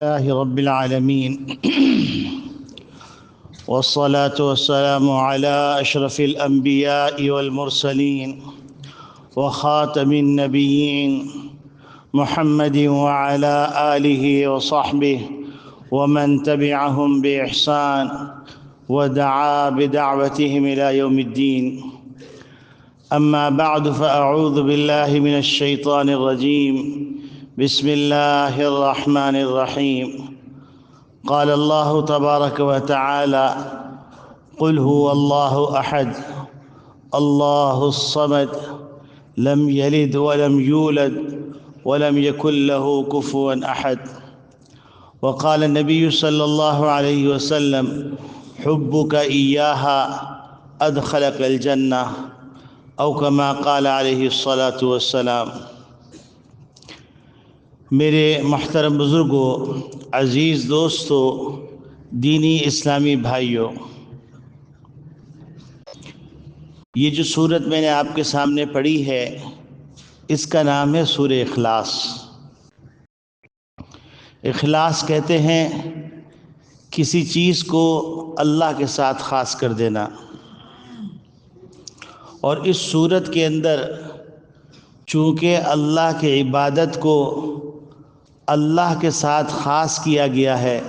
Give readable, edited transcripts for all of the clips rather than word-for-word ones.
لله رب العالمين والصلاة والسلام على أشرف الأنبياء والمرسلين وخاتم النبيين محمد وعلى آله وصحبه ومن تبعهم بإحسان ودعا بدعوتهم إلى يوم الدين. أما بعد، فأعوذ بالله من الشيطان الرجيم. بسم الله الرحمن الرحيم. قال الله تبارك وتعالى: قل هو الله أحد الله الصمد لم يلد ولم يولد ولم يكن له كفوا أحد. وقال النبي صلى الله عليه وسلم: حبك إياها أدخلك الجنة، أو كما قال عليه الصلاة والسلام. میرے محترم بزرگوں، عزیز دوستو، دینی اسلامی بھائیوں، یہ جو سورت میں نے آپ کے سامنے پڑھی ہے، اس کا نام ہے سورہ اخلاص. اخلاص کہتے ہیں کسی چیز کو اللہ کے ساتھ خاص کر دینا. اور اس سورت کے اندر چونکہ اللہ کی عبادت کو اللہ کے ساتھ خاص کیا گیا ہے،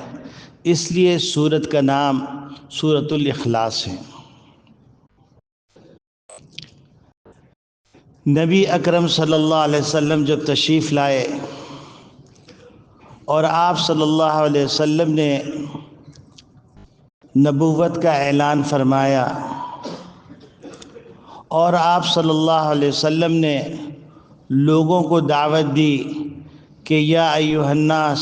اس لیے سورت کا نام سورۃ الاخلاص ہے. نبی اکرم صلی اللہ علیہ وسلم جب تشریف لائے اور آپ صلی اللہ علیہ وسلم نے نبوت کا اعلان فرمایا، اور آپ صلی اللہ علیہ وسلم نے لوگوں کو دعوت دی کہ یا ایھا الناس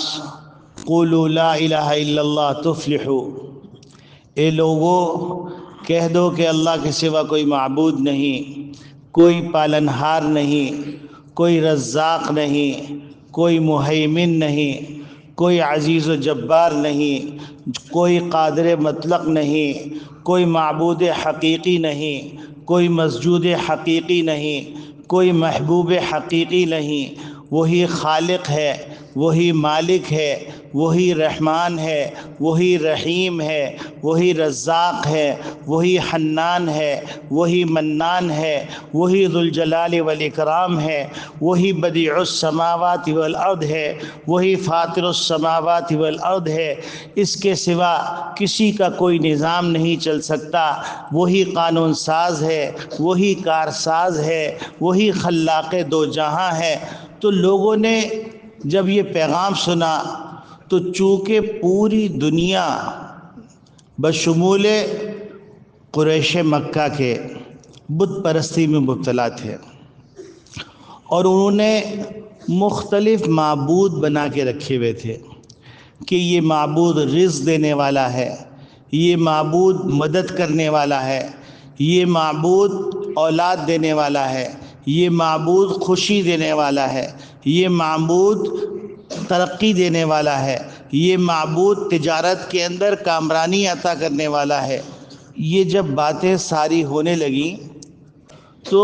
قولوا لا الہ الا اللہ تفلحوا، اے لوگو کہہ دو کہ اللہ کے سوا کوئی معبود نہیں، کوئی پالنہار نہیں، کوئی رزاق نہیں، کوئی مہیمن نہیں، کوئی عزیز و جبار نہیں، کوئی قادر مطلق نہیں، کوئی معبود حقیقی نہیں، کوئی مسجود حقیقی نہیں، کوئی محبوب حقیقی نہیں. وہی خالق ہے، وہی مالک ہے، وہی رحمان ہے، وہی رحیم ہے، وہی رزاق ہے، وہی حنان ہے، وہی منان ہے، وہی ذوالجلال والاکرام ہے، وہی بدیع السماوات والارض ہے، وہی فاطر السماوات والارض ہے. اس کے سوا کسی کا کوئی نظام نہیں چل سکتا. وہی قانون ساز ہے، وہی کارساز ہے، وہی خلاق دو جہاں ہے. تو لوگوں نے جب یہ پیغام سنا تو چونکہ پوری دنیا بشمول قریش مکہ کے بت پرستی میں مبتلا تھے، اور انہوں نے مختلف معبود بنا کے رکھے ہوئے تھے کہ یہ معبود رزق دینے والا ہے، یہ معبود مدد کرنے والا ہے، یہ معبود اولاد دینے والا ہے، یہ معبود خوشی دینے والا ہے، یہ معبود ترقی دینے والا ہے، یہ معبود تجارت کے اندر کامرانی عطا کرنے والا ہے. یہ جب باتیں ساری ہونے لگیں تو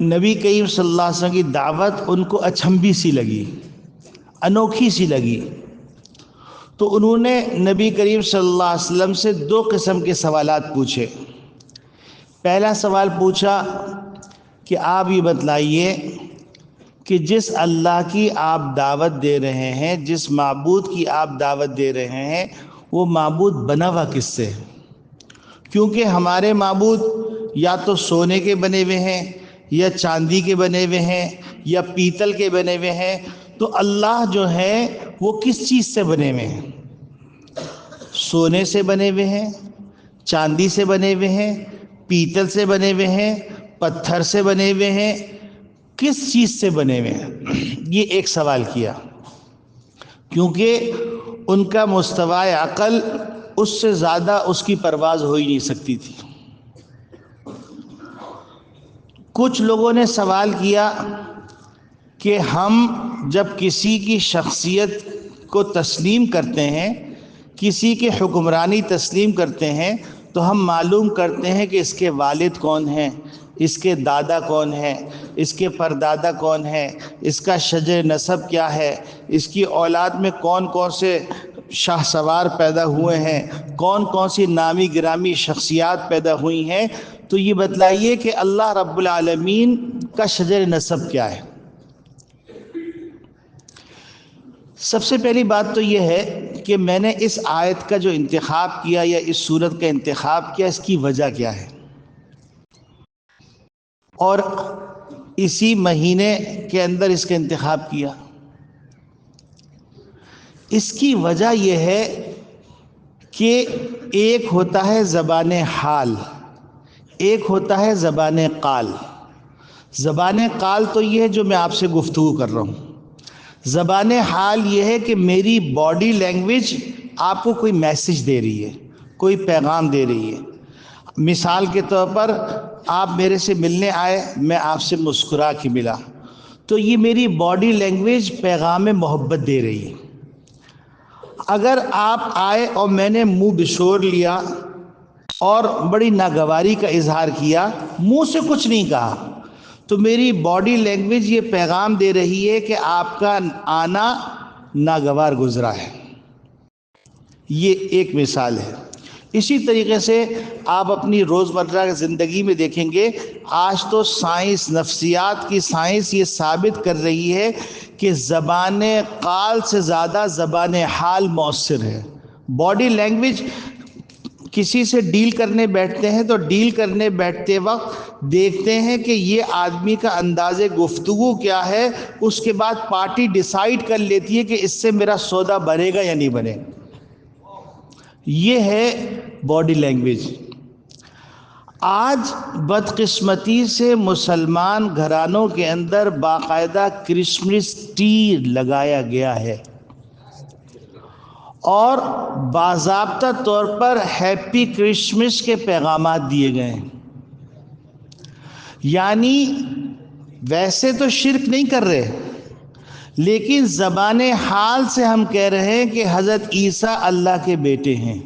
نبی کریم صلی اللہ علیہ وسلم کی دعوت ان کو اچنبھی سی لگی، انوکھی سی لگی. تو انہوں نے نبی کریم صلی اللہ علیہ وسلم سے دو قسم کے سوالات پوچھے. پہلا سوال پوچھا کہ آپ یہ بتلائیے کہ جس اللہ کی آپ دعوت دے رہے ہیں، جس معبود کی آپ دعوت دے رہے ہیں، وہ معبود بنا ہوا کس سے ہے؟ کیونکہ ہمارے معبود یا تو سونے کے بنے ہوئے ہیں، یا چاندی کے بنے ہوئے ہیں، یا پیتل کے بنے ہوئے ہیں. تو اللہ جو ہے وہ کس چیز سے بنے ہوئے ہیں؟ سونے سے بنے ہوئے ہیں، چاندی سے بنے ہوئے ہیں، پیتل سے بنے ہوئے ہیں، پتھر سے بنے ہوئے ہیں، کس چیز سے بنے ہوئے ہیں؟ یہ ایک سوال کیا، کیونکہ ان کا مستوی عقل اس سے زیادہ اس کی پرواز ہو ہی نہیں سکتی تھی. کچھ لوگوں نے سوال کیا کہ ہم جب کسی کی شخصیت کو تسلیم کرتے ہیں، کسی کے حکمرانی تسلیم کرتے ہیں، تو ہم معلوم کرتے ہیں کہ اس کے والد کون ہیں، اس کے دادا کون ہیں، اس کے پردادا کون ہیں، اس کا شجر نسب کیا ہے، اس کی اولاد میں کون کون سے شاہ سوار پیدا ہوئے ہیں، کون کون سی نامی گرامی شخصیات پیدا ہوئی ہیں، تو یہ بتلائیے کہ اللہ رب العالمین کا شجر نسب کیا ہے۔ سب سے پہلی بات تو یہ ہے کہ میں نے اس آیت کا جو انتخاب کیا یا اس سورت کا انتخاب کیا، اس کی وجہ کیا ہے، اور اسی مہینے کے اندر اس کا انتخاب کیا۔ اس کی وجہ یہ ہے کہ ایک ہوتا ہے زبان حال، ایک ہوتا ہے زبان قال۔ زبان قال تو یہ ہے جو میں آپ سے گفتگو کر رہا ہوں، زبان حال یہ ہے کہ میری باڈی لینگویج آپ کو کوئی میسج دے رہی ہے، کوئی پیغام دے رہی ہے۔ مثال کے طور پر آپ میرے سے ملنے آئے، میں آپ سے مسکرا کے ملا، تو یہ میری باڈی لینگویج پیغام محبت دے رہی ہے۔ اگر آپ آئے اور میں نے منہ بچھوڑ لیا اور بڑی ناگواری کا اظہار کیا، منہ سے کچھ نہیں کہا، تو میری باڈی لینگویج یہ پیغام دے رہی ہے کہ آپ کا آنا ناگوار گزرا ہے۔ یہ ایک مثال ہے۔ اسی طریقے سے آپ اپنی روزمرہ کی زندگی میں دیکھیں گے، آج تو سائنس، نفسیات کی سائنس یہ ثابت کر رہی ہے کہ زبان قال سے زیادہ زبان حال مؤثر ہے۔ باڈی لینگویج، کسی سے ڈیل کرنے بیٹھتے ہیں تو ڈیل کرنے بیٹھتے وقت دیکھتے ہیں کہ یہ آدمی کا انداز گفتگو کیا ہے، اس کے بعد پارٹی ڈیسائیڈ کر لیتی ہے کہ اس سے میرا سودا بنے گا یا نہیں بنے گا۔ یہ ہے باڈی لینگویج۔ آج بدقسمتی سے مسلمان گھرانوں کے اندر باقاعدہ کرسمس ٹری لگایا گیا ہے اور باضابطہ طور پر ہیپی کرسمس کے پیغامات دیے گئے ہیں۔ یعنی ویسے تو شرک نہیں کر رہے، لیکن زبان حال سے ہم کہہ رہے ہیں کہ حضرت عیسیٰ اللہ کے بیٹے ہیں۔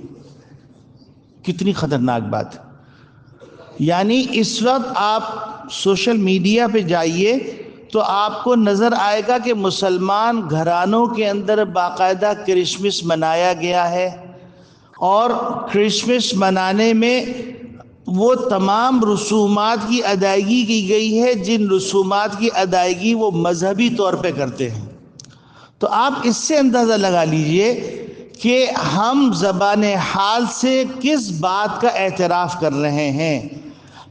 کتنی خطرناک بات۔ یعنی اس وقت آپ سوشل میڈیا پہ جائیے تو آپ کو نظر آئے گا کہ مسلمان گھرانوں کے اندر باقاعدہ کرسمس منایا گیا ہے، اور کرسمس منانے میں وہ تمام رسومات کی ادائیگی کی گئی ہے جن رسومات کی ادائیگی وہ مذہبی طور پہ کرتے ہیں۔ تو آپ اس سے اندازہ لگا لیجئے کہ ہم زبان حال سے کس بات کا اعتراف کر رہے ہیں،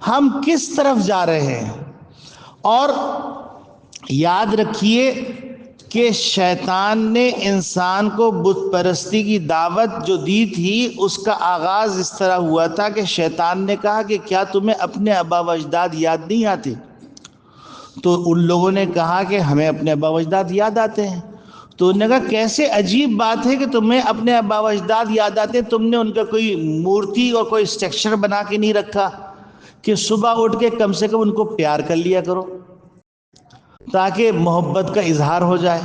ہم کس طرف جا رہے ہیں۔ اور یاد رکھیے کہ شیطان نے انسان کو بت پرستی کی دعوت جو دی تھی، اس کا آغاز اس طرح ہوا تھا کہ شیطان نے کہا کہ کیا تمہیں اپنے آبا و اجداد یاد نہیں آتے؟ تو ان لوگوں نے کہا کہ ہمیں اپنے آبا و اجداد یاد آتے ہیں۔ تو انہوں نے کہا کیسے عجیب بات ہے کہ تمہیں اپنے آبا و اجداد یاد آتے ہیں، تم نے ان کا کوئی مورتی اور کوئی اسٹرکچر بنا کے نہیں رکھا کہ صبح اٹھ کے کم سے کم ان کو پیار کر لیا کرو تاکہ محبت کا اظہار ہو جائے۔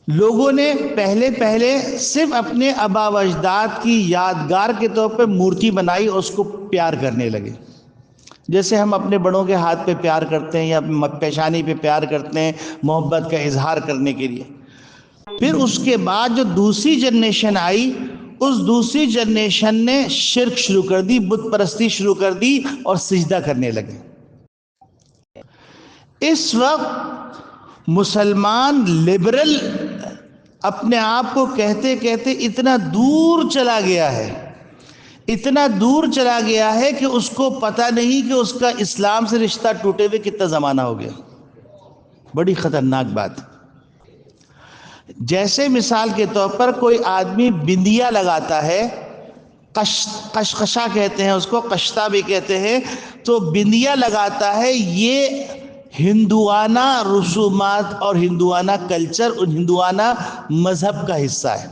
لوگوں نے پہلے صرف اپنے آبا و اجداد کی یادگار کے طور پہ مورتی بنائی اور اس کو پیار کرنے لگے، جیسے ہم اپنے بڑوں کے ہاتھ پہ پیار کرتے ہیں یا پیشانی پہ پیار کرتے ہیں محبت کا اظہار کرنے کے لیے۔ پھر اس کے بعد جو دوسری جنریشن آئی، اس دوسری جنریشن نے شرک شروع کر دی، بت پرستی شروع کر دی اور سجدہ کرنے لگے۔ اس وقت مسلمان لبرل اپنے آپ کو کہتے کہتے اتنا دور چلا گیا ہے، اتنا دور چلا گیا ہے کہ اس کو پتہ نہیں کہ اس کا اسلام سے رشتہ ٹوٹے ہوئے کتنا زمانہ ہو گیا۔ بڑی خطرناک بات۔ جیسے مثال کے طور پر کوئی آدمی بندیا لگاتا ہے، قشقشا کہتے ہیں اس کو، قشتا بھی کہتے ہیں، تو بندیا لگاتا ہے، یہ ہندوانہ رسومات اور ہندوانہ کلچر اور ہندوانہ مذہب کا حصہ ہے۔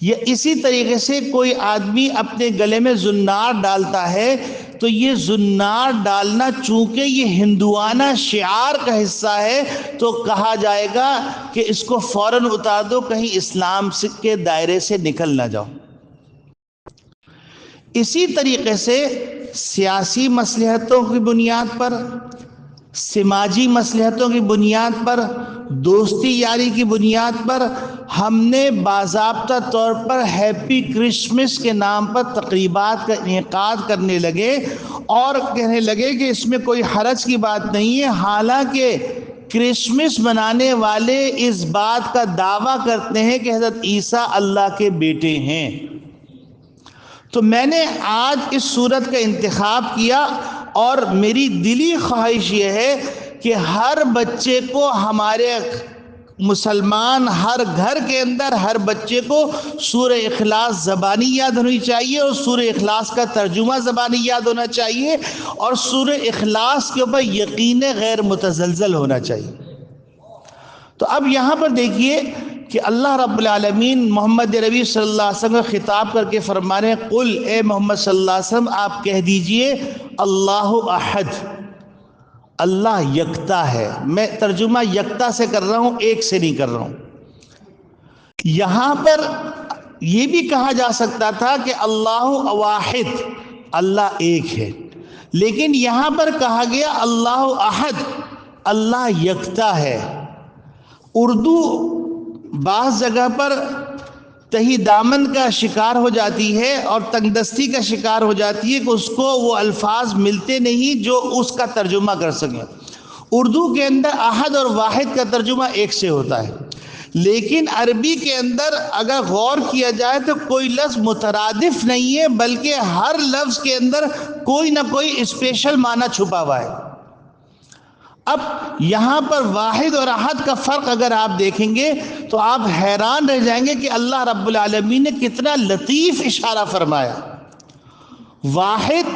یہ اسی طریقے سے کوئی آدمی اپنے گلے میں زنار ڈالتا ہے تو یہ زنار ڈالنا چونکہ یہ ہندوانہ شعار کا حصہ ہے تو کہا جائے گا کہ اس کو فوراً اتار دو، کہیں اسلام کے دائرے سے نکل نہ جاؤ۔ اسی طریقے سے سیاسی مصلحتوں کی بنیاد پر، سماجی مصلحتوں کی بنیاد پر، دوستی یاری کی بنیاد پر ہم نے باضابطہ طور پر ہیپی کرسمس کے نام پر تقریبات کا انعقاد کرنے لگے اور کہنے لگے کہ اس میں کوئی حرج کی بات نہیں ہے، حالانکہ کرسمس منانے والے اس بات کا دعویٰ کرتے ہیں کہ حضرت عیسیٰ اللہ کے بیٹے ہیں۔ تو میں نے آج اس صورت کا انتخاب کیا اور میری دلی خواہش یہ ہے کہ ہر بچے کو، ہمارے مسلمان ہر گھر کے اندر ہر بچے کو سورہ اخلاص زبانی یاد ہونی چاہیے اور سورہ اخلاص کا ترجمہ زبانی یاد ہونا چاہیے اور سورہ اخلاص کے اوپر یقین غیر متزلزل ہونا چاہیے۔ تو اب یہاں پر دیکھیے کہ اللہ رب العالمین محمد ربی صلی اللہ علیہ وسلم کو خطاب کر کے فرما رہے ہیں، قل اے محمد صلی اللہ علیہ وسلم آپ کہہ دیجئے اللہ احد، اللہ یکتا ہے۔ میں ترجمہ یکتا سے کر رہا ہوں، ایک سے نہیں کر رہا ہوں۔ یہاں پر یہ بھی کہا جا سکتا تھا کہ اللہ واحد، اللہ ایک ہے، لیکن یہاں پر کہا گیا اللہ احد، اللہ یکتا ہے۔ اردو بعض جگہ پر تہی دامن کا شکار ہو جاتی ہے اور تنگ دستی کا شکار ہو جاتی ہے کہ اس کو وہ الفاظ ملتے نہیں جو اس کا ترجمہ کر سکیں۔ اردو کے اندر احد اور واحد کا ترجمہ ایک سے ہوتا ہے، لیکن عربی کے اندر اگر غور کیا جائے تو کوئی لفظ مترادف نہیں ہے، بلکہ ہر لفظ کے اندر کوئی نہ کوئی اسپیشل معنی چھپا ہوا ہے۔ اب یہاں پر واحد اور احد کا فرق اگر آپ دیکھیں گے تو آپ حیران رہ جائیں گے کہ اللہ رب العالمین نے کتنا لطیف اشارہ فرمایا۔ واحد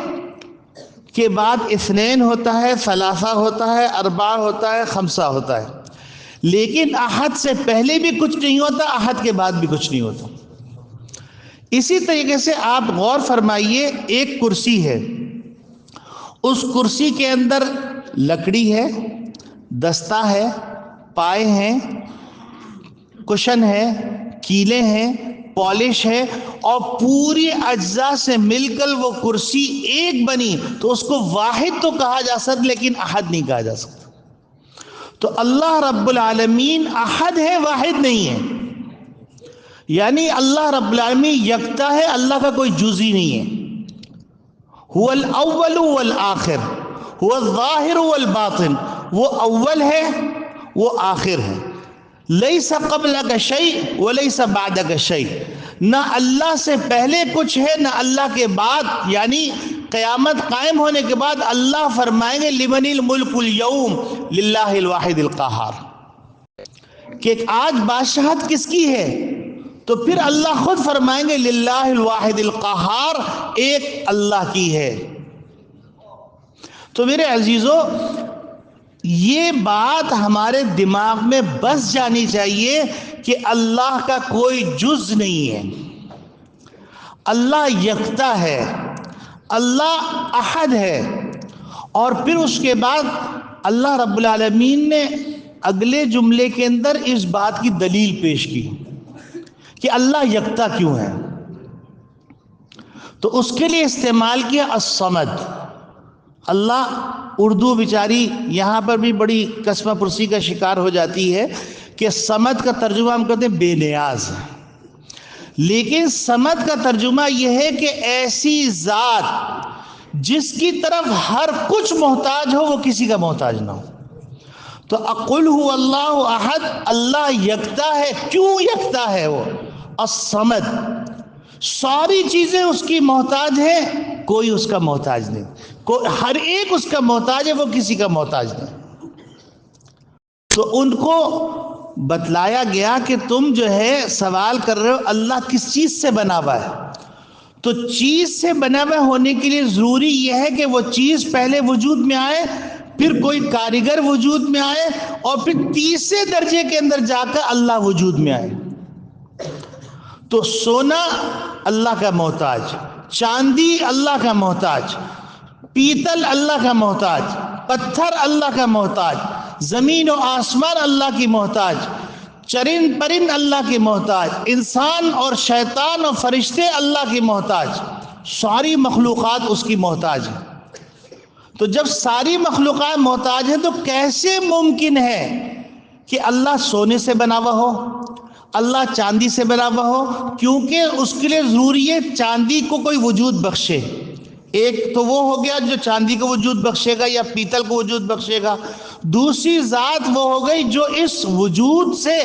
کے بعد اثنین ہوتا ہے، ثلاثہ ہوتا ہے، اربعہ ہوتا ہے، خمسہ ہوتا ہے، لیکن احد سے پہلے بھی کچھ نہیں ہوتا، احد کے بعد بھی کچھ نہیں ہوتا۔ اسی طریقے سے آپ غور فرمائیے، ایک کرسی ہے، اس کرسی کے اندر لکڑی ہے، دستہ ہے، پائے ہیں، کشن ہے، کیلیں ہیں، پالش ہے، اور پوری اجزاء سے مل کر وہ کرسی ایک بنی تو اس کو واحد تو کہا جا سکتا لیکن احد نہیں کہا جا سکتا۔ تو اللہ رب العالمین احد ہے، واحد نہیں ہے، یعنی اللہ رب العالمین یکتا ہے، اللہ کا کوئی جزئی نہیں ہے۔ هو الاول والآخر، هو الظاہر والباطن، وہ اول ہے، وہ آخر ہے۔ لیس قبلک شیء ولیس بعدک شیء، نہ اللہ سے پہلے کچھ ہے نہ اللہ کے بعد، یعنی قیامت قائم ہونے کے بعد اللہ فرمائیں گے لمن الملک اليوم للہ الواحد القہار، کہ آج بادشاہت کس کی ہے؟ تو پھر اللہ خود فرمائیں گے للہ الواحد القہار، ایک اللہ کی ہے۔ تو میرے عزیزو، یہ بات ہمارے دماغ میں بس جانی چاہیے کہ اللہ کا کوئی جز نہیں ہے، اللہ یکتا ہے، اللہ احد ہے۔ اور پھر اس کے بعد اللہ رب العالمین نے اگلے جملے کے اندر اس بات کی دلیل پیش کی کہ اللہ یکتا کیوں ہے، تو اس کے لیے استعمال کیا الصمد۔ اللہ، اردو بیچاری یہاں پر بھی بڑی قسمہ پرسی کا شکار ہو جاتی ہے کہ صمد کا ترجمہ ہم کہتے ہیں بے نیاز، لیکن صمد کا ترجمہ یہ ہے کہ ایسی ذات جس کی طرف ہر کچھ محتاج ہو، وہ کسی کا محتاج نہ ہو۔ تو قل هو اللہ احد، اللہ یکتا ہے۔ کیوں یکتا ہے وہ؟ الصمد، ساری چیزیں اس کی محتاج ہیں، کوئی اس کا محتاج نہیں، ہر ایک اس کا محتاج ہے، وہ کسی کا محتاج نہیں۔ تو ان کو بتلایا گیا کہ تم جو ہے سوال کر رہے ہو اللہ کس چیز سے بنا ہوا ہے، تو چیز سے بنا ہوا ہونے کے لیے ضروری یہ ہے کہ وہ چیز پہلے وجود میں آئے، پھر کوئی کاریگر وجود میں آئے، اور پھر تیسرے درجے کے اندر جا کر اللہ وجود میں آئے۔ تو سونا اللہ کا محتاج، چاندی اللہ کا محتاج، پیتل اللہ کا محتاج، پتھر اللہ کا محتاج، زمین و آسمان اللہ کی محتاج، چرند پرند اللہ کی محتاج، انسان اور شیطان اور فرشتے اللہ کی محتاج، ساری مخلوقات اس کی محتاج ہیں. تو جب ساری مخلوقات محتاج ہیں تو کیسے ممکن ہے کہ اللہ سونے سے بنا ہوا ہو، اللہ چاندی سے بنا ہوا ہو؟ کیونکہ اس کے لیے ضروری ہے چاندی کو کوئی وجود بخشے. ایک تو وہ ہو گیا جو چاندی کو وجود بخشے گا یا پیتل کو وجود بخشے گا. دوسری ذات وہ ہو گئی جو اس وجود سے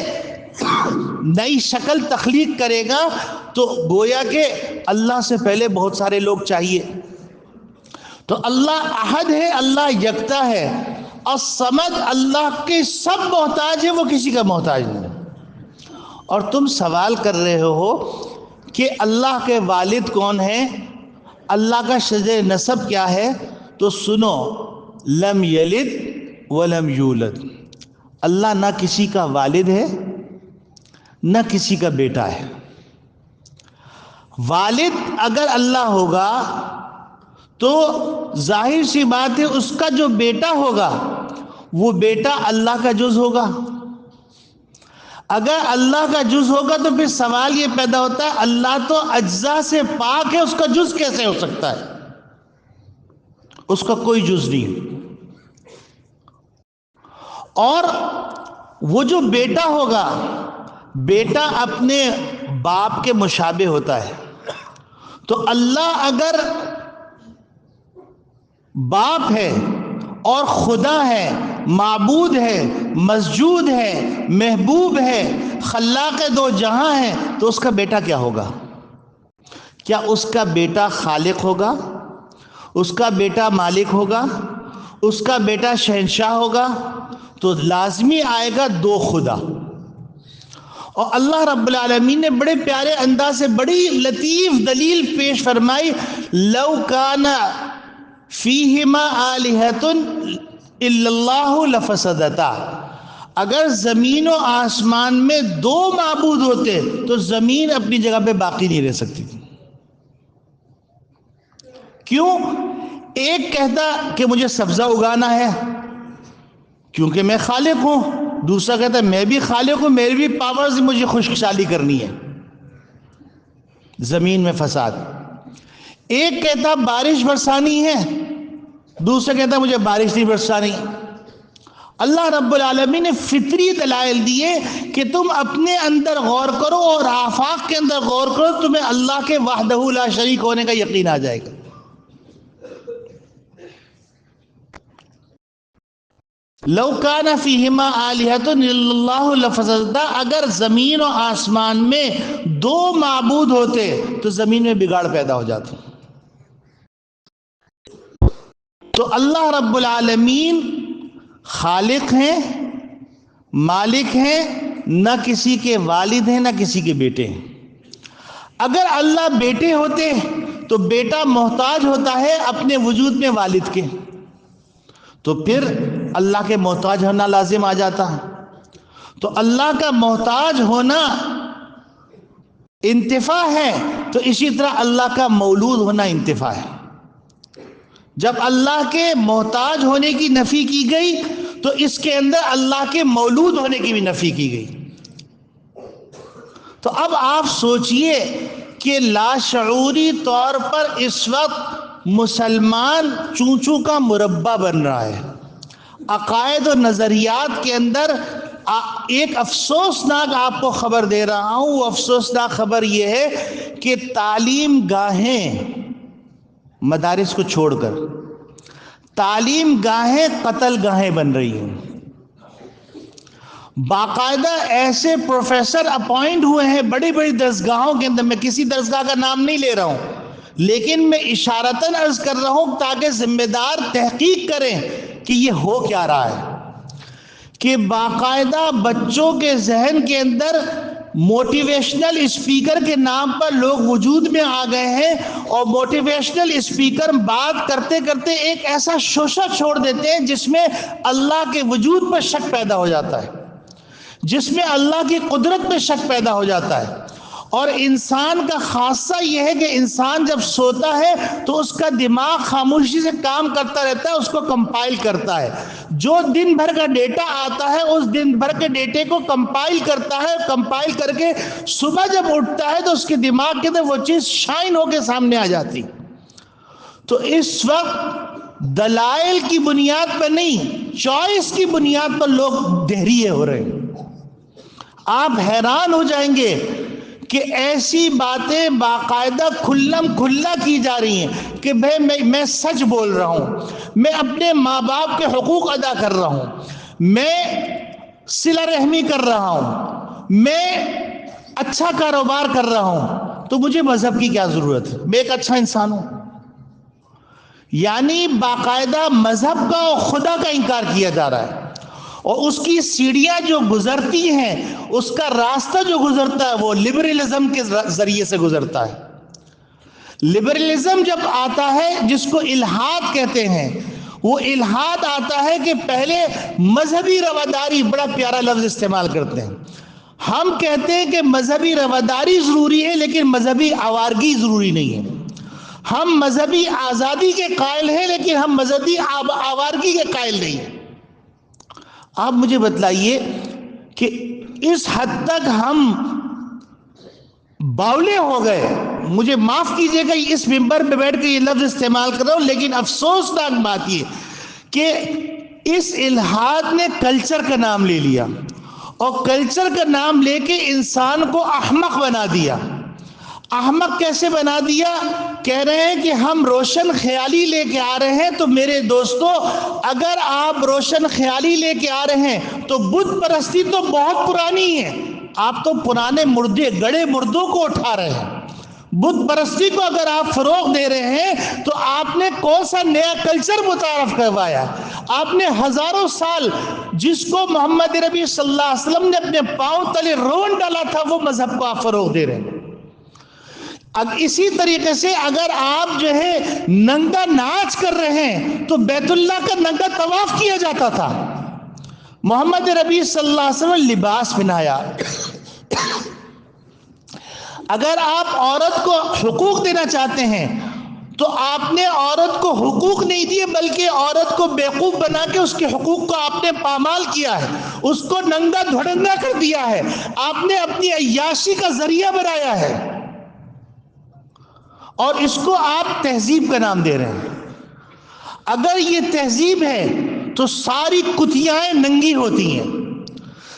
نئی شکل تخلیق کرے گا. تو گویا کہ اللہ سے پہلے بہت سارے لوگ چاہیے. تو اللہ احد ہے، اللہ یکتا ہے. الصمد، اللہ کے سب محتاج ہے، وہ کسی کا محتاج نہیں. اور تم سوال کر رہے ہو کہ اللہ کے والد کون ہیں، اللہ کا شجر نسب کیا ہے؟ تو سنو، لم یلد ولم یولد. اللہ نہ کسی کا والد ہے نہ کسی کا بیٹا ہے. والد اگر اللہ ہوگا تو ظاہر سی بات ہے اس کا جو بیٹا ہوگا وہ بیٹا اللہ کا جز ہوگا. اگر اللہ کا جز ہوگا تو پھر سوال یہ پیدا ہوتا ہے اللہ تو اجزاء سے پاک ہے، اس کا جز کیسے ہو سکتا ہے؟ اس کا کوئی جز نہیں. اور وہ جو بیٹا ہوگا، بیٹا اپنے باپ کے مشابہ ہوتا ہے. تو اللہ اگر باپ ہے اور خدا ہے، معبود ہے، مسجود ہے، محبوب ہے، خلاق دو جہاں ہے، تو اس کا بیٹا کیا ہوگا؟ کیا اس کا بیٹا خالق ہوگا؟ اس کا بیٹا مالک ہوگا؟ اس کا بیٹا شہنشاہ ہوگا؟ تو لازمی آئے گا دو خدا. اور اللہ رب العالمین نے بڑے پیارے انداز سے بڑی لطیف دلیل پیش فرمائی، لو کان فیہما آلہۃ الا اللہ لفسدتا. اگر زمین و آسمان میں دو معبود ہوتے تو زمین اپنی جگہ پہ باقی نہیں رہ سکتی تھی. کیوں؟ ایک کہتا کہ مجھے سبزہ اگانا ہے کیونکہ میں خالق ہوں، دوسرا کہتا ہے میں بھی خالق ہوں، میری بھی پاورز، مجھے خشک سالی کرنی ہے. زمین میں فساد. ایک کہتا بارش برسانی ہے، دوسرا کہتا مجھے بارش نہیں برسانی. اللہ رب العالمین نے فطری دلائل دیے کہ تم اپنے اندر غور کرو اور آفاق کے اندر غور کرو، تمہیں اللہ کے وحدہ لا شریک ہونے کا یقین آ جائے گا. لو کان فیہما آلہۃ الا اللہ لفسدتا. اگر زمین و آسمان میں دو معبود ہوتے تو زمین میں بگاڑ پیدا ہو جاتا. تو اللہ رب العالمین خالق ہیں، مالک ہیں، نہ کسی کے والد ہیں نہ کسی کے بیٹے ہیں. اگر اللہ بیٹے ہوتے تو بیٹا محتاج ہوتا ہے اپنے وجود میں والد کے، تو پھر اللہ کے محتاج ہونا لازم آ جاتا. تو اللہ کا محتاج ہونا انتفاع ہے، تو اسی طرح اللہ کا مولود ہونا انتفاع ہے. جب اللہ کے محتاج ہونے کی نفی کی گئی تو اس کے اندر اللہ کے مولود ہونے کی بھی نفی کی گئی. تو اب آپ سوچئے کہ لاشعوری طور پر اس وقت مسلمان چونچوں کا مربع بن رہا ہے. عقائد و نظریات کے اندر ایک افسوسناک آپ کو خبر دے رہا ہوں. وہ افسوسناک خبر یہ ہے کہ تعلیم گاہیں مدارس کو چھوڑ کر تعلیم گاہیں قتل گاہیں بن رہی ہیں. باقاعدہ ایسے پروفیسر اپوائنٹ ہوئے ہیں بڑی بڑی درسگاہوں کے اندر. میں کسی درسگاہ کا نام نہیں لے رہا ہوں، لیکن میں اشارتاً عرض کر رہا ہوں تاکہ ذمہ دار تحقیق کریں کہ یہ ہو کیا رہا ہے. کہ باقاعدہ بچوں کے ذہن کے اندر موٹیویشنل اسپیکر کے نام پر لوگ وجود میں آ گئے ہیں، اور موٹیویشنل اسپیکر بات کرتے کرتے ایک ایسا شوشہ چھوڑ دیتے ہیں جس میں اللہ کے وجود پر شک پیدا ہو جاتا ہے، جس میں اللہ کی قدرت میں شک پیدا ہو جاتا ہے. اور انسان کا خاصہ یہ ہے کہ انسان جب سوتا ہے تو اس کا دماغ خاموشی سے کام کرتا رہتا ہے، اس کو کمپائل کرتا ہے، جو دن بھر کا ڈیٹا آتا ہے اس دن بھر کے ڈیٹے کو کمپائل کرتا ہے، کمپائل کر کے صبح جب اٹھتا ہے تو اس کے دماغ کے اندر وہ چیز شائن ہو کے سامنے آ جاتی۔ تو اس وقت دلائل کی بنیاد پر نہیں، چوائس کی بنیاد پر لوگ دہریے ہو رہے ہیں۔ آپ حیران ہو جائیں گے کہ ایسی باتیں باقاعدہ کھلم کھلا کی جا رہی ہیں کہ بھئی میں سچ بول رہا ہوں، میں اپنے ماں باپ کے حقوق ادا کر رہا ہوں، میں صلہ رحمی کر رہا ہوں، میں اچھا کاروبار کر رہا ہوں، تو مجھے مذہب کی کیا ضرورت ہے، میں ایک اچھا انسان ہوں۔ یعنی باقاعدہ مذہب کا اور خدا کا انکار کیا جا رہا ہے، اور اس کی سیڑھیاں جو گزرتی ہیں، اس کا راستہ جو گزرتا ہے وہ لبرلزم کے ذریعے سے گزرتا ہے۔ لبرلزم جب آتا ہے، جس کو الحاد کہتے ہیں، وہ الحاد آتا ہے کہ پہلے مذہبی رواداری، بڑا پیارا لفظ استعمال کرتے ہیں، ہم کہتے ہیں کہ مذہبی رواداری ضروری ہے لیکن مذہبی آوارگی ضروری نہیں ہے۔ ہم مذہبی آزادی کے قائل ہیں لیکن ہم مذہبی آوارگی کے قائل نہیں ہیں۔ آپ مجھے بتلائیے کہ اس حد تک ہم باولے ہو گئے، مجھے معاف کیجئے گا اس منبر پہ بیٹھ کے یہ لفظ استعمال کر رہا ہوں، لیکن افسوسناک بات یہ کہ اس الحاد نے کلچر کا نام لے لیا، اور کلچر کا نام لے کے انسان کو احمق بنا دیا۔ احمق کیسے بنا دیا؟ کہہ رہے ہیں کہ ہم روشن خیالی لے کے آ رہے ہیں۔ تو میرے دوستو، اگر آپ روشن خیالی لے کے آ رہے ہیں تو بت پرستی تو بہت پرانی ہے، آپ تو پرانے مردے گڑے مردوں کو اٹھا رہے ہیں۔ بت پرستی کو اگر آپ فروغ دے رہے ہیں تو آپ نے کون سا نیا کلچر متعارف کروایا؟ آپ نے ہزاروں سال جس کو محمد نبی صلی اللہ علیہ وسلم نے اپنے پاؤں تلے رون ڈالا تھا، وہ مذہب کو آپ فروغ دے رہے ہیں۔ اب اسی طریقے سے اگر آپ جو ہے ننگا ناچ کر رہے ہیں تو بیت اللہ کا ننگا طواف کیا جاتا تھا۔ محمد نبی صلی اللہ علیہ وسلم لباس پہنایا۔ اگر آپ عورت کو حقوق دینا چاہتے ہیں تو آپ نے عورت کو حقوق نہیں دیے، بلکہ عورت کو بیوقوف بنا کے اس کے حقوق کو آپ نے پامال کیا ہے، اس کو ننگا دھڑنگا کر دیا ہے، آپ نے اپنی عیاشی کا ذریعہ بنایا ہے، اور اس کو آپ تہذیب کا نام دے رہے ہیں۔ اگر یہ تہذیب ہے تو ساری کتیاں ننگی ہوتی ہیں،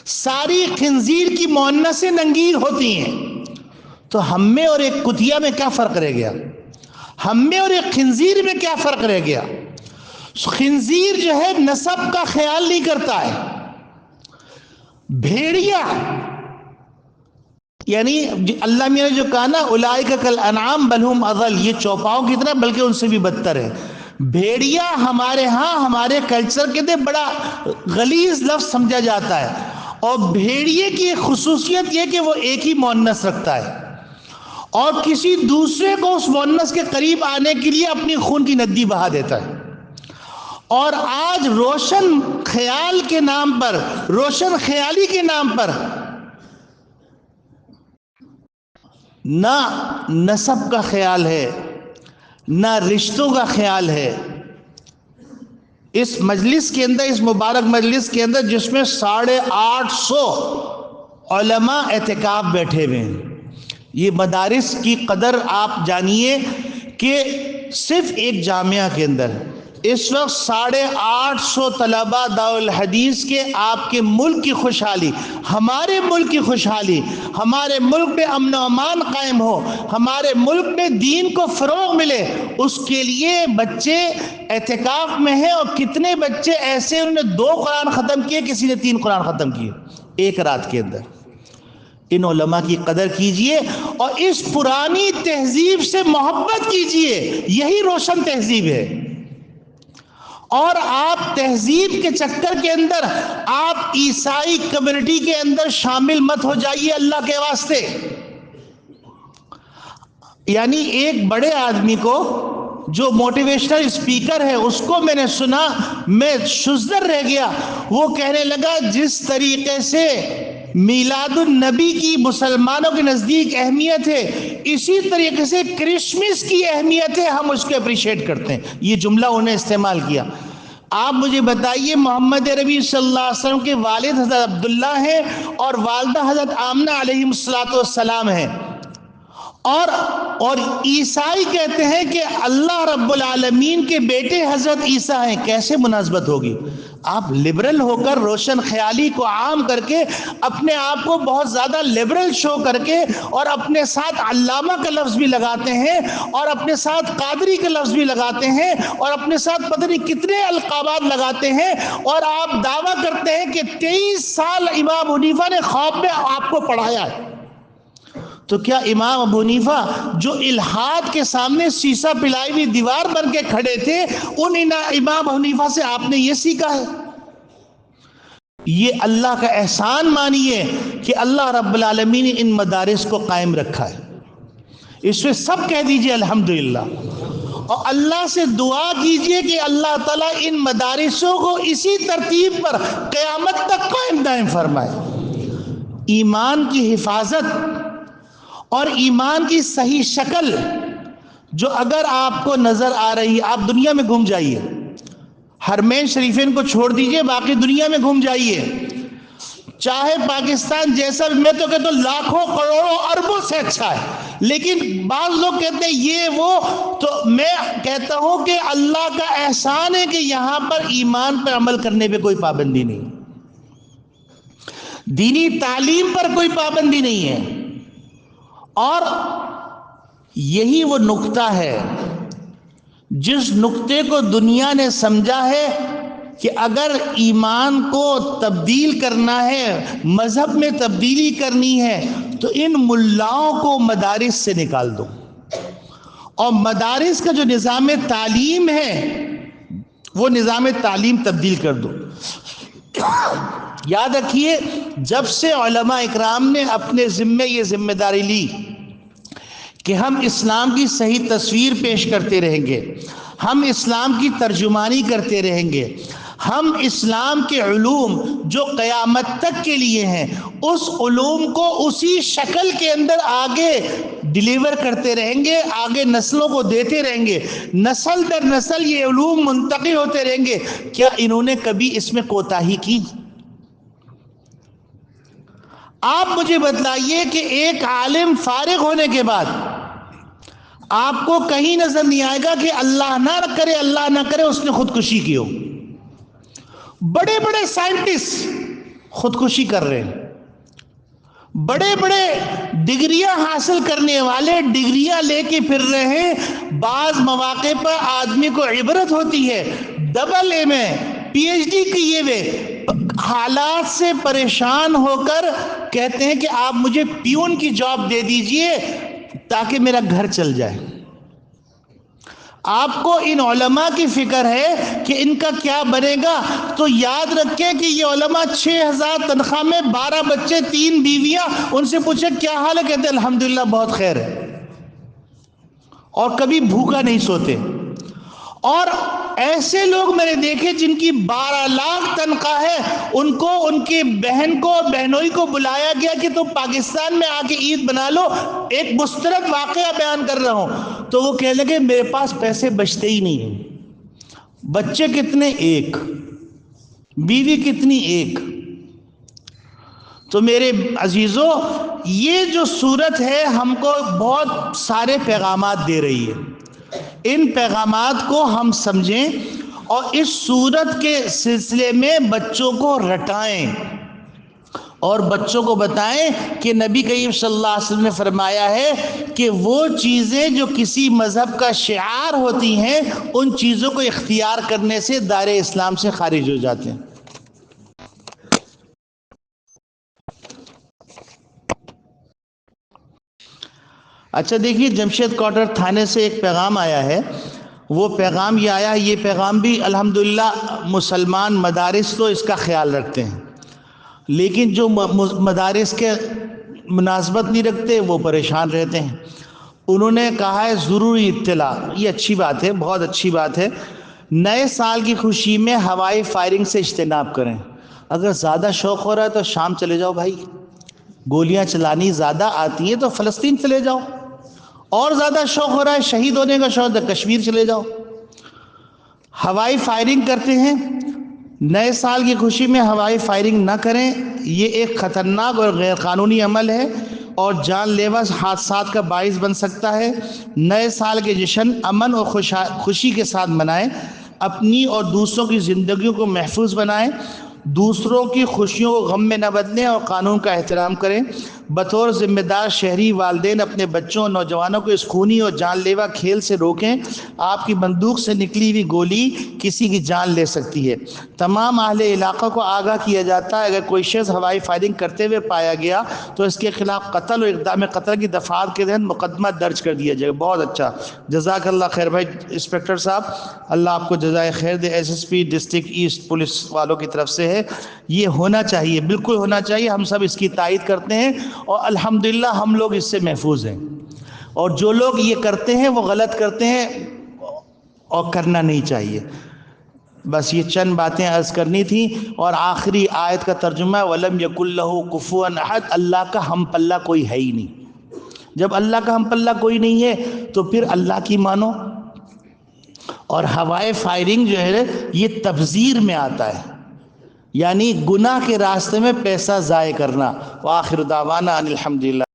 ساری خنزیر کی مؤنثیں ننگی ہوتی ہیں، تو ہم میں اور ایک کتیا میں کیا فرق رہ گیا؟ ہم میں اور ایک خنزیر میں کیا فرق رہ گیا؟ خنزیر جو ہے نسب کا خیال نہیں کرتا ہے۔ بھیڑیا، یعنی اللہ میاں نے جو کہا نا اولئک کالانعام بل ہم اضل، یہ چوپاؤں کی طرح بلکہ ان سے بھی بدتر ہے۔ بھیڑیا ہمارے ہاں ہمارے کلچر کے اندر بڑا غلیظ لفظ سمجھا جاتا ہے، اور بھیڑیے کی خصوصیت یہ کہ وہ ایک ہی مؤنث رکھتا ہے، اور کسی دوسرے کو اس مؤنث کے قریب آنے کے لیے اپنی خون کی ندی بہا دیتا ہے۔ اور آج روشن خیال کے نام پر، روشن خیالی کے نام پر نہ نسب کا خیال ہے، نہ رشتوں کا خیال ہے۔ اس مجلس کے اندر، اس مبارک مجلس کے اندر جس میں 850 علماء اعتکاف بیٹھے ہوئے ہیں، یہ مدارس کی قدر آپ جانیے کہ صرف ایک جامعہ کے اندر اس وقت 850 طلباء دارالحدیث کے، آپ کے ملک کی خوشحالی، ہمارے ملک کی خوشحالی، ہمارے ملک میں امن و امان قائم ہو، ہمارے ملک میں دین کو فروغ ملے، اس کے لیے بچے اعتکاف میں ہیں۔ اور کتنے بچے ایسے انہوں نے 2 قرآن ختم کیے، کسی نے 3 قرآن ختم کیے ایک رات کے اندر۔ ان علماء کی قدر کیجئے اور اس پرانی تہذیب سے محبت کیجئے، یہی روشن تہذیب ہے۔ اور آپ تہذیب کے چکر کے اندر آپ عیسائی کمیونٹی کے اندر شامل مت ہو جائیے اللہ کے واسطے۔ یعنی ایک بڑے آدمی کو جو موٹیویشنل اسپیکر ہے، اس کو میں نے سنا، میں شزدر رہ گیا، وہ کہنے لگا جس طریقے سے میلاد النبی کی مسلمانوں کے نزدیک اہمیت ہے، اسی طریقے سے کرسمس کی اہمیت ہے، ہم اس کو اپریشیٹ کرتے ہیں۔ یہ جملہ انہیں استعمال کیا۔ آپ مجھے بتائیے، محمد عربی صلی اللہ علیہ وسلم کے والد حضرت عبداللہ ہیں اور والدہ حضرت آمنہ علیہ السلام ہیں، اور عیسائی کہتے ہیں کہ اللہ رب العالمین کے بیٹے حضرت عیسیٰ ہیں، کیسے مناسبت ہوگی؟ آپ لبرل ہو کر، روشن خیالی کو عام کر کے، اپنے آپ کو بہت زیادہ لبرل شو کر کے، اور اپنے ساتھ علامہ کا لفظ بھی لگاتے ہیں، اور اپنے ساتھ قادری کا لفظ بھی لگاتے ہیں، اور اپنے ساتھ پتہ نہیں کتنے القابات لگاتے ہیں، اور آپ دعویٰ کرتے ہیں کہ 23 سال امام حنیفہ نے خواب میں آپ کو پڑھایا ہے۔ تو کیا امام ابو حنیفہ جو الحاد کے سامنے سیسا پلائی ہوئی دیوار بن کے کھڑے تھے، ان امام حنیفہ سے آپ نے یہ سیکھا ہے؟ یہ اللہ کا احسان مانیے کہ اللہ رب العالمین نے ان مدارس کو قائم رکھا ہے۔ اس میں سب کہہ دیجئے الحمدللہ، اور اللہ سے دعا کیجئے کہ اللہ تعالیٰ ان مدارسوں کو اسی ترتیب پر قیامت تک قائم دائم فرمائے۔ ایمان کی حفاظت اور ایمان کی صحیح شکل جو اگر آپ کو نظر آ رہی ہے، آپ دنیا میں گھوم جائیے، حرمین شریفین کو چھوڑ دیجئے، باقی دنیا میں گھوم جائیے، چاہے پاکستان جیسا، میں تو کہتا ہوں لاکھوں کروڑوں اربوں سے اچھا ہے، لیکن بعض لوگ کہتے ہیں یہ وہ، تو میں کہتا ہوں کہ اللہ کا احسان ہے کہ یہاں پر ایمان پر عمل کرنے پہ کوئی پابندی نہیں، دینی تعلیم پر کوئی پابندی نہیں ہے۔ اور یہی وہ نقطہ ہے جس نقطے کو دنیا نے سمجھا ہے کہ اگر ایمان کو تبدیل کرنا ہے، مذہب میں تبدیلی کرنی ہے، تو ان ملاؤں کو مدارس سے نکال دو، اور مدارس کا جو نظام تعلیم ہے وہ نظام تعلیم تبدیل کر دو۔ یاد رکھیے، جب سے علماء اکرام نے اپنے ذمے یہ ذمہ داری لی کہ ہم اسلام کی صحیح تصویر پیش کرتے رہیں گے، ہم اسلام کی ترجمانی کرتے رہیں گے، ہم اسلام کے علوم جو قیامت تک کے لیے ہیں اس علوم کو اسی شکل کے اندر آگے ڈیلیور کرتے رہیں گے، آگے نسلوں کو دیتے رہیں گے، نسل در نسل یہ علوم منتقل ہوتے رہیں گے، کیا انہوں نے کبھی اس میں کوتاہی کی؟ آپ مجھے بتلائیے کہ ایک عالم فارغ ہونے کے بعد آپ کو کہیں نظر نہیں آئے گا کہ اللہ نہ کرے اس نے خودکشی کی ہو۔ بڑے بڑے سائنٹسٹ خودکشی کر رہے ہیں، بڑے بڑے ڈگریاں حاصل کرنے والے ڈگریاں لے کے پھر رہے ہیں، بعض مواقع پر آدمی کو عبرت ہوتی ہے، ڈبل اے میں پی ایچ ڈی کیے ہوئے حالات سے پریشان ہو کر کہتے ہیں کہ آپ مجھے پیون کی جاب دے دیجئے تاکہ میرا گھر چل جائے۔ آپ کو ان علماء کی فکر ہے کہ ان کا کیا بنے گا، تو یاد رکھیں کہ یہ علماء 6000 تنخواہ میں 12 بچے 3 بیویاں، ان سے پوچھے کیا حال ہے، کہتے ہیں الحمدللہ بہت خیر ہے، اور کبھی بھوکا نہیں سوتے۔ اور ایسے لوگ میں نے دیکھے جن کی 12 لاکھ تنخواہ ہے، ان کو ان کی بہن کو بہنوئی کو بلایا گیا کہ تم پاکستان میں آ کے عید بنا لو، ایک مستند واقعہ بیان کر رہا ہوں، تو وہ کہنے لگے میرے پاس پیسے بچتے ہی نہیں ہیں۔ بچے کتنے؟ ایک، بیوی کتنی؟ ایک۔ تو میرے عزیزوں، یہ جو صورت ہے ہم کو بہت سارے پیغامات دے رہی ہے، ان پیغامات کو ہم سمجھیں اور اس صورت کے سلسلے میں بچوں کو رٹائیں اور بچوں کو بتائیں کہ نبی کریم صلی اللہ علیہ وسلم نے فرمایا ہے کہ وہ چیزیں جو کسی مذہب کا شعار ہوتی ہیں ان چیزوں کو اختیار کرنے سے دائرہ اسلام سے خارج ہو جاتے ہیں۔ اچھا دیکھیے، جمشید کوارٹر تھانے سے ایک پیغام آیا ہے، وہ پیغام یہ آیا ہے، یہ پیغام بھی الحمدللہ مسلمان مدارس تو اس کا خیال رکھتے ہیں، لیکن جو مدارس کے مناسبت نہیں رکھتے وہ پریشان رہتے ہیں۔ انہوں نے کہا ہے ضروری اطلاع، یہ اچھی بات ہے، بہت اچھی بات ہے، نئے سال کی خوشی میں ہوائی فائرنگ سے اجتناب کریں۔ اگر زیادہ شوق ہو رہا ہے تو شام چلے جاؤ بھائی، گولیاں چلانی زیادہ آتی ہیں تو فلسطین چلے جاؤ، اور زیادہ شوق ہو رہا ہے شہید ہونے کا شوق ہے کشمیر چلے جاؤ۔ ہوائی فائرنگ کرتے ہیں، نئے سال کی خوشی میں ہوائی فائرنگ نہ کریں، یہ ایک خطرناک اور غیر قانونی عمل ہے اور جان لیوا حادثات کا باعث بن سکتا ہے۔ نئے سال کے جشن امن اور خوشی کے ساتھ منائیں، اپنی اور دوسروں کی زندگیوں کو محفوظ بنائیں، دوسروں کی خوشیوں کو غم میں نہ بدلیں اور قانون کا احترام کریں۔ بطور ذمہ دار شہری، والدین اپنے بچوں اور نوجوانوں کو اس خونی اور جان لیوا کھیل سے روکیں۔ آپ کی بندوق سے نکلی ہوئی گولی کسی کی جان لے سکتی ہے۔ تمام اہل علاقہ کو آگاہ کیا جاتا ہے اگر کوئی شخص ہوائی فائرنگ کرتے ہوئے پایا گیا تو اس کے خلاف قتل اور اقدام قتل کی دفعات کے تحت مقدمہ درج کر دیا جائے گا۔ بہت اچھا، جزاک اللہ خیر بھائی انسپکٹر صاحب، اللہ آپ کو جزائے خیر دے۔ S S P district east police والوں کی طرف سے ہے، یہ ہونا چاہیے، بالکل ہونا چاہیے، ہم سب اس کی تائید کرتے ہیں اور الحمدللہ ہم لوگ اس سے محفوظ ہیں، اور جو لوگ یہ کرتے ہیں وہ غلط کرتے ہیں اور کرنا نہیں چاہیے۔ بس یہ چند باتیں عرض کرنی تھی، اور آخری آیت کا ترجمہ وَلَمْ يَكُنْ لَهُ كُفُوًا أَحَدٌ، اللہ کا ہم پلہ کوئی ہے ہی نہیں۔ جب اللہ کا ہم پلہ کوئی نہیں ہے تو پھر اللہ کی مانو۔ اور ہوائے فائرنگ جو ہے یہ تبذیر میں آتا ہے، یعنی گناہ کے راستے میں پیسہ ضائع کرنا۔ وآخر دعوانا ان الحمدللہ۔